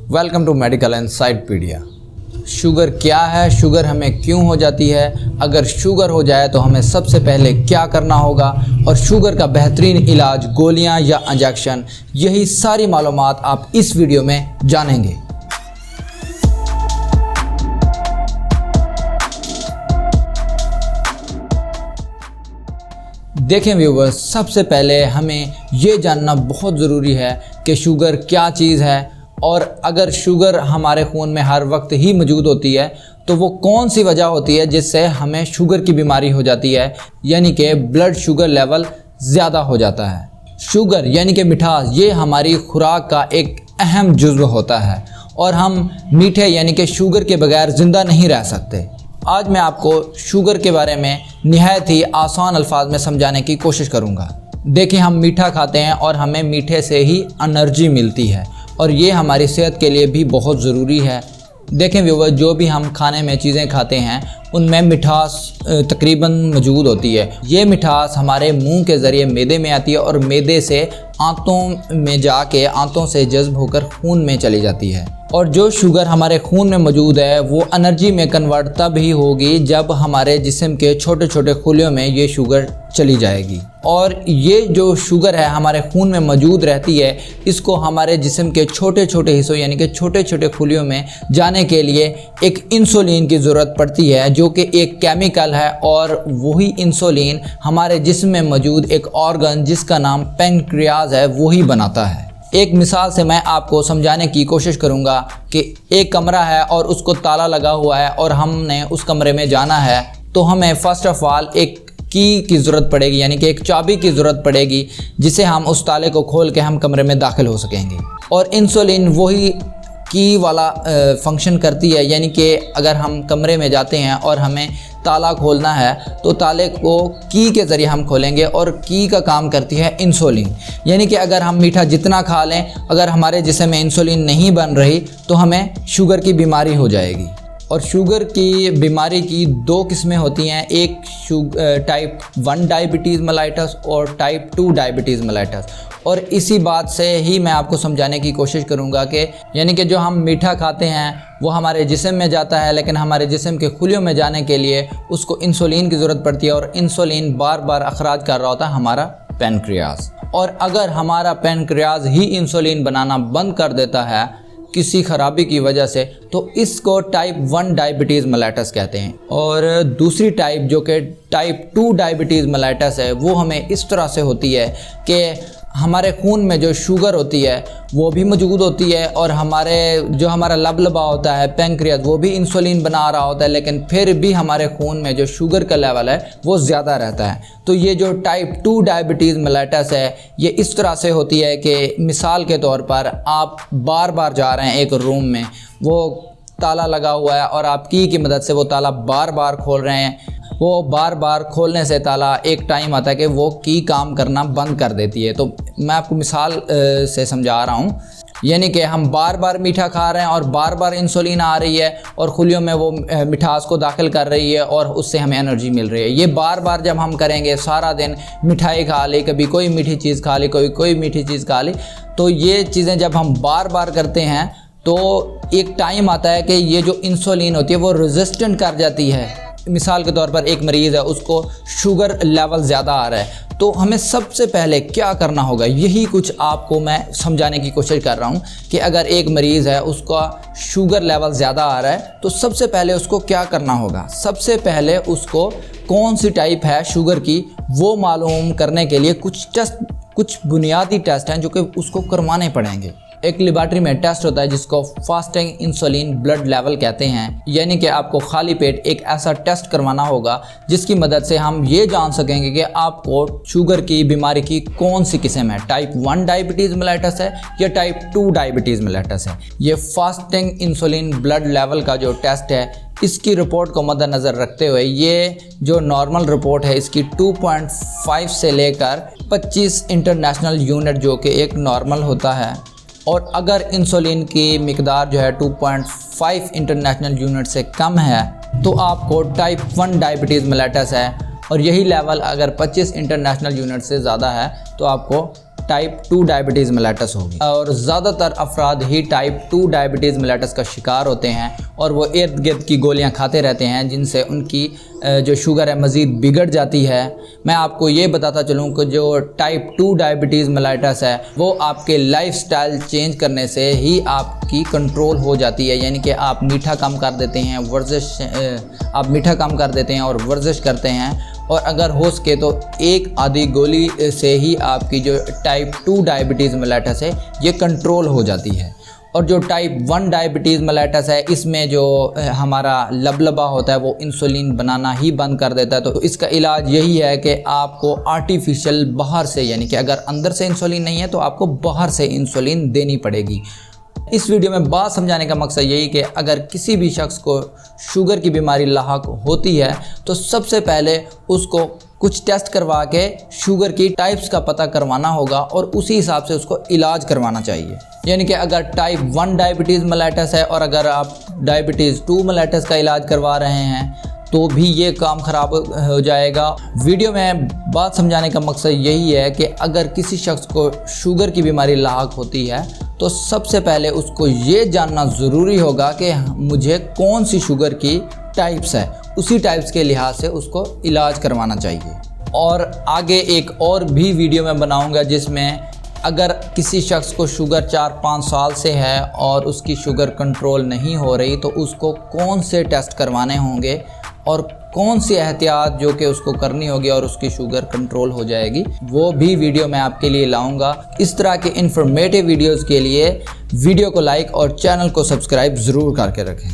Welcome to medical encyclopedia. Sugar क्या है, sugar हमें क्यों हो जाती है, अगर शुगर हो जाए तो हमें सबसे पहले क्या करना होगा और शुगर का बेहतरीन इलाज गोलियां या इंजेक्शन, यही सारी मालूमात आप इस वीडियो में जानेंगे। देखें व्यूवर्स, सबसे पहले हमें ये जानना बहुत ज़रूरी है कि शुगर क्या चीज़ है और अगर शुगर हमारे खून में हर वक्त ही मौजूद होती है तो वो कौन सी वजह होती है जिससे हमें शुगर की बीमारी हो जाती है, यानी कि ब्लड शुगर लेवल ज़्यादा हो जाता है। शुगर यानी कि मिठास, ये हमारी खुराक का एक अहम जुज़्व होता है और हम मीठे यानी कि शुगर के बगैर ज़िंदा नहीं रह सकते। आज मैं आपको शुगर के बारे में निहायत ही आसान अल्फाज में समझाने की कोशिश करूँगा। देखिए, हम मीठा खाते हैं और हमें मीठे से ही एनर्जी मिलती है और ये हमारी सेहत के लिए भी बहुत ज़रूरी है। देखें व्यूअर, जो भी हम खाने में चीज़ें खाते हैं उनमें मिठास तकरीबन मौजूद होती है। ये मिठास हमारे मुंह के ज़रिए मैदे में आती है और मैदे से आंतों में जाके आंतों से जज्ब होकर खून में चली जाती है। और जो शुगर हमारे खून में मौजूद है वो एनर्जी में कन्वर्ट तब ही होगी जब हमारे जिस्म के छोटे छोटे खुलियों में ये शुगर चली जाएगी। और ये जो शुगर है हमारे खून में मौजूद रहती है, इसको हमारे जिस्म के छोटे छोटे हिस्सों यानी कि छोटे छोटे खुलियों में जाने के लिए एक इंसुलिन की ज़रूरत पड़ती है, जो कि एक केमिकल है। और वही इंसुलिन हमारे जिस्म में मौजूद एक ऑर्गन जिसका नाम पैनक्रियाज है वही बनाता है। एक मिसाल से मैं आपको समझाने की कोशिश करूंगा कि एक कमरा है और उसको ताला लगा हुआ है और हमने उस कमरे में जाना है, तो हमें फ़र्स्ट ऑफ़ ऑल एक की ज़रूरत पड़ेगी, यानी कि एक चाबी की ज़रूरत पड़ेगी जिसे हम उस ताले को खोल के हम कमरे में दाखिल हो सकेंगे। और इंसुलिन वही की वाला फंक्शन करती है, यानी कि अगर हम कमरे में जाते हैं और हमें ताला खोलना है तो ताले को की के ज़रिए हम खोलेंगे और की का काम करती है इंसुलिन। यानी कि अगर हम मीठा जितना खा लें, अगर हमारे जिस्म में इंसुलिन नहीं बन रही तो हमें शुगर की बीमारी हो जाएगी। और शुगर की बीमारी की दो किस्में होती हैं, एक टाइप 1 डायबिटीज़ मेलाइटस और टाइप 2 डायबिटीज़ मेलाइटस। और इसी बात से ही मैं आपको समझाने की कोशिश करूंगा कि यानी कि जो हम मीठा खाते हैं वो हमारे जिस्म में जाता है, लेकिन हमारे जिस्म के खुलियों में जाने के लिए उसको इंसुलिन की ज़रूरत पड़ती है और इंसुलिन बार बार अखराज कर रहा होता है हमारा पैनक्रियाज। और अगर हमारा पैनक्रियाज ही इंसुलिन बनाना बंद कर देता है किसी ख़राबी की वजह से, तो इसको टाइप 1 डायबिटीज़ मेलाइटस कहते हैं। और दूसरी टाइप जो कि टाइप 2 डायबिटीज़ मेलाइटस है, वो हमें इस तरह से होती है कि हमारे खून में जो शुगर होती है वो भी मौजूद होती है और हमारा लबलबा होता है पैनक्रियाज, वो भी इंसुलिन बना रहा होता है, लेकिन फिर भी हमारे खून में जो शुगर का लेवल है वो ज़्यादा रहता है। तो ये जो टाइप 2 डायबिटीज़ मेलाइटस है ये इस तरह से होती है कि मिसाल के तौर पर आप बार बार जा रहे हैं एक रूम में, वो ताला लगा हुआ है और आप की मदद से वो ताला बार बार खोल रहे हैं। वो बार बार खोलने से ताला एक टाइम आता है कि वो की काम करना बंद कर देती है। तो मैं आपको मिसाल से समझा रहा हूँ, यानी कि हम बार बार मीठा खा रहे हैं और बार बार इंसुलिन आ रही है और खुलियों में वो मिठास को दाखिल कर रही है और उससे हमें एनर्जी मिल रही है। ये बार बार जब हम करेंगे, सारा दिन मिठाई खा ली, कभी कोई मीठी चीज़ खा ली, कोई मीठी चीज़ खा ली, तो ये चीज़ें जब हम बार बार करते हैं तो एक टाइम आता है कि ये जो इंसुलिन होती है वो रेजिस्टेंट कर जाती है। मिसाल के तौर पर एक मरीज़ है, उसको शुगर लेवल ज़्यादा आ रहा है, तो हमें सबसे पहले क्या करना होगा, यही कुछ आपको मैं समझाने की कोशिश कर रहा हूँ कि अगर एक मरीज़ है उसका शुगर लेवल ज़्यादा आ रहा है तो सबसे पहले उसको क्या करना होगा। सबसे पहले उसको कौन सी टाइप है शुगर की वो मालूम करने के लिए कुछ बुनियादी टेस्ट हैं जो कि उसको करवाने पड़ेंगे। एक लेबॉरेटरी में टेस्ट होता है जिसको फास्टिंग इंसुलिन ब्लड लेवल कहते हैं, यानी कि आपको खाली पेट एक ऐसा टेस्ट करवाना होगा जिसकी मदद से हम ये जान सकेंगे कि आपको शुगर की बीमारी की कौन सी किस्म है, टाइप 1 डायबिटीज़ मेलाइटस है या टाइप 2 डायबिटीज़ मेलाइटस है। ये फास्टिंग इंसुलिन ब्लड लेवल का जो टेस्ट है, इसकी रिपोर्ट को मद्देनज़र रखते हुए ये जो नॉर्मल रिपोर्ट है इसकी 2.5 से लेकर 25 इंटरनेशनल यूनिट जो कि एक नॉर्मल होता है। और अगर इंसुलिन की मिकदार जो है 2.5 इंटरनेशनल यूनिट से कम है तो आपको टाइप 1 डायबिटीज़ मेलाइटस है, और यही लेवल अगर 25 इंटरनेशनल यूनिट से ज़्यादा है तो आपको टाइप 2 डायबिटीज़ मेलिटस होगी। और ज़्यादातर अफराद ही टाइप 2 डायबिटीज़ मेलिटस का शिकार होते हैं और वो इर्द गिर्द की गोलियां खाते रहते हैं, जिनसे उनकी जो शुगर है मज़ीद बिगड़ जाती है। मैं आपको ये बताता चलूँ कि जो टाइप 2 डायबिटीज़ मेलिटस है वो आपके लाइफस्टाइल चेंज करने से ही आपकी कंट्रोल हो जाती है। यानी कि आप मीठा कम कर देते हैं, आप मीठा कम कर देते हैं और वर्जिश करते हैं, और अगर हो सके तो एक आधी गोली से ही आपकी जो टाइप 2 डायबिटीज़ मेलिटस है ये कंट्रोल हो जाती है। और जो टाइप 1 डायबिटीज़ मेलिटस है, इसमें जो हमारा लबलबा होता है वो इंसुलिन बनाना ही बंद कर देता है। तो इसका इलाज यही है कि आपको आर्टिफिशियल बाहर से, यानी कि अगर अंदर से इंसुलिन नहीं है तो आपको बाहर से इंसुलिन देनी पड़ेगी। इस वीडियो में बात समझाने का मकसद यही कि अगर किसी भी शख्स को शुगर की बीमारी लाहक होती है तो सबसे पहले उसको कुछ टेस्ट करवा के शुगर की टाइप्स का पता करवाना होगा और उसी हिसाब से उसको इलाज करवाना चाहिए। यानी कि अगर टाइप 1 डायबिटीज़ मेलिटस है और अगर आप डायबिटीज़ 2 मेलिटस का इलाज करवा रहे हैं तो भी ये काम ख़राब हो जाएगा। वीडियो में बात समझाने का मकसद यही है कि अगर किसी शख्स को शुगर की बीमारी लाहक होती है तो सबसे पहले उसको ये जानना ज़रूरी होगा कि मुझे कौन सी शुगर की टाइप्स है, उसी टाइप्स के लिहाज से उसको इलाज करवाना चाहिए। और आगे एक और भी वीडियो मैं बनाऊंगा जिसमें अगर किसी शख्स को शुगर 4-5 साल से है और उसकी शुगर कंट्रोल नहीं हो रही तो उसको कौन से टेस्ट करवाने होंगे और कौन सी एहतियात जो कि उसको करनी होगी और उसकी शुगर कंट्रोल हो जाएगी, वो भी वीडियो मैं आपके लिए लाऊंगा। इस तरह के इंफॉर्मेटिव वीडियोस के लिए वीडियो को लाइक और चैनल को सब्सक्राइब ज़रूर करके रखें।